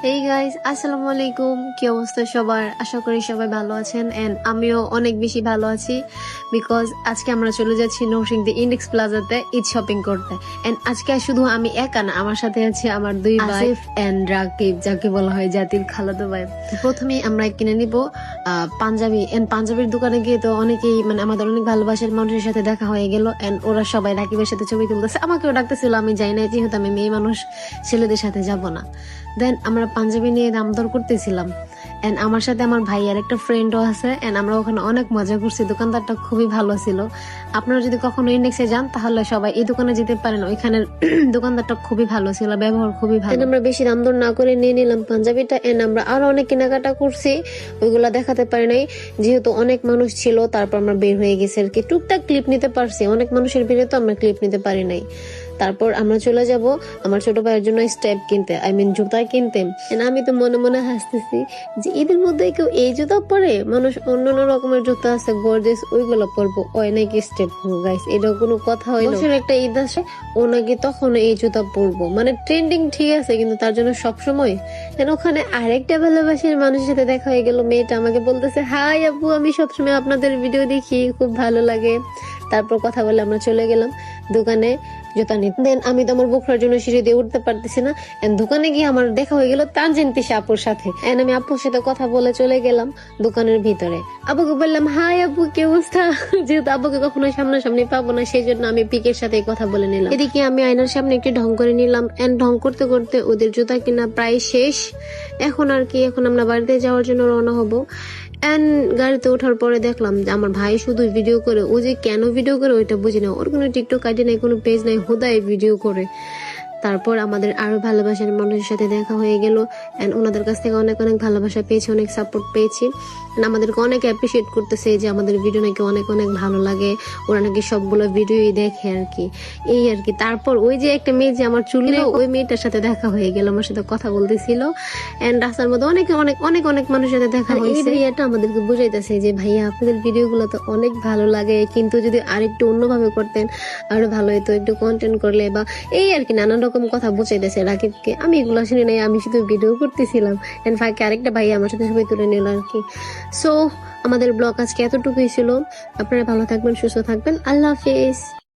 এই গাইস, আসসালামু আলাইকুম। কি অবস্থা সবার? আশা করি সবাই ভালো আছেন এন্ড আমিও অনেক বেশি ভালো আছি বিকজ আজকে আমরা চলে যাচ্ছি নরসিংদী ইন্ডেক্স প্লাজাতে ঈদ শপিং করতে। এন্ড আজকে শুধু আমি একা না, আমার সাথে আছে আমার দুই ভাই এন্ড রাকিব, যাকে বলা হয় জাতির খালাতো ভাই। প্রথমে আমরা কিনে নিব পাঞ্জাবি। এন্ড পাঞ্জাবির দোকানে গিয়ে তো অনেকেই আমাদের অনেক ভালোবাসার মানুষের সাথে দেখা হয়ে গেল এন্ড ওরা সবাই রাকিবের সাথে ছবি তুলতেছে, আমাকেও ডাকতেছিল। আমি যাই না, যেহেতু আমি মেয়ে মানুষ, ছেলেদের সাথে যাব না। দেন আমরা পাঞ্জাবি নিয়ে দাম দর করতেছিলাম এন্ড আমার সাথে আমার ভাইয়ের একটা ফ্রেন্ডও আছে এন্ড আমরা ওখানে অনেক মজা করছি। দোকানদারটা খুবই ভালো ছিল। আপনারা যদি কখনো ইন্ডেক্সে যান তাহলে সবাই এই দোকানে যেতে পারেন। ওইখানের দোকানদারটা খুবই ভালো ছিল, ব্যবহার খুবই ভালো। আমরা বেশি দাম দর না করে নিয়ে নিলাম পাঞ্জাবিটা এন্ড আমরা আরো অনেক কেনাকাটা করছি, ওইগুলা দেখাতে পারি নাই যেহেতু অনেক মানুষ ছিল। তারপর আমরা বের হয়ে গেছি আর কি, টুকটাক ক্লিপ নিতে পারছি, অনেক মানুষের ভিড়ে তো আমরা ক্লিপ নিতে পারি নাই। তারপর আমরা চলে যাব আমার ছোট ভাইয়ের জন্য স্টেপ কিনতে, জুতা কিনতে। আমি তো মনে মনে হাসতেছি যে ঈদের মধ্যে কেউ এই জুতা পরে, মানুষ অন্যান্য রকমের জুতা আছে গর্জিয়াস, ওইগুলো পরবো, ওই নাকি স্টেপ গাইস। এটা কোনো কথা হইলো? বছর একটা ঈদ আসে, ও নাকি তখন এই জুতা পরবো, ট্রেন্ডিং ঠিক আছে, কিন্তু তার জন্য সবসময়। ওখানে আরেকটা ভালোবাসার মানুষের সাথে দেখা হয়ে গেল। মেয়েটা আমাকে বলতেছে, হাই আপু, আমি সবসময় আপনাদের ভিডিও দেখি, খুব ভালো লাগে। তারপর কথা বলে আমরা চলে গেলাম দোকানে জুতা নিতে। দেন আমি তো আমার বুকরার জন্য সিঁড়ি দিয়ে উঠতে পারতেছি না, দোকানে গিয়ে আমার দেখা হয়ে গেল তানজিনতিশা আপুর সাথে। আমি আপুর সাথে কথা বলে চলে গেলাম দোকানের ভিতরে। আপুকে বললাম, হাই আপু, কি অবস্থা? যেহেতু আপুকে কখনো সামনাসামনি পাবো না, সেই জন্য আমি পিকের সাথে কথা বলে নিলাম। এদিকে আমি আয়নার সামনে একটু ঢং করে নিলাম এন্ড ঢং করতে করতে ওদের জুতা কিনা প্রায় শেষ। এখন আমরা বাড়িতে যাওয়ার জন্য রওনা হবো। গাড়িতে ওঠার পরে দেখলাম যে আমার ভাই শুধু ভিডিও করে। ও যে কেন ভিডিও করে ওইটা বুঝি না, ওর কোনো টিকটক আইডি নাই, কোনো পেজ নাই, হুদাই ভিডিও করে। তারপর আমাদের আরো ভালোবাসার মানুষের সাথে দেখা হয়ে গেল এন্ড ওনাদের কাছ থেকে অনেক অনেক ভালোবাসা পেয়েছি, অনেক সাপোর্ট পেয়েছি। আমাদেরকে অনেক অ্যাপ্রিসিয়েট করতেছে যে আমাদের ভিডিও নাকি অনেক অনেক ভালো লাগে, ওরা নাকি সবগুলো ভিডিওই দেখে আর কি, এই আর কি। তারপর ওই যে একটা মেয়ে যে আমার চুল, ওই মেয়েটার সাথে দেখা হয়ে গেল, আমার সাথে কথা বলতেছিল এন্ড রাস্তার মধ্যে অনেক অনেক অনেক অনেক মানুষের সাথে দেখা হয়েছে। এই ভাইয়াটা আমাদেরকে বুঝাইতেছে যে ভাইয়া, আপনাদের ভিডিওগুলো তো অনেক ভালো লাগে, কিন্তু যদি আরেকটু অন্যভাবে করতেন আরো ভালো হতো, একটু কন্টেন্ট করলে বা এই আর কি, নানান রকম কথা বুঝাইতেছে রাকিবকে। আমি এগুলো শুনি নাই, আমি শুধু ভিডিও করতেছিলাম এন্ড ফাঁকে আরেকটা ভাইয়া আমার সাথে ছবি তুলে নিল আর কি। সো আমাদের ব্লগ আজকে এতটুকুই ছিল। আপনারা ভালো থাকবেন, সুস্থ থাকবেন, আল্লাহ হাফিজ।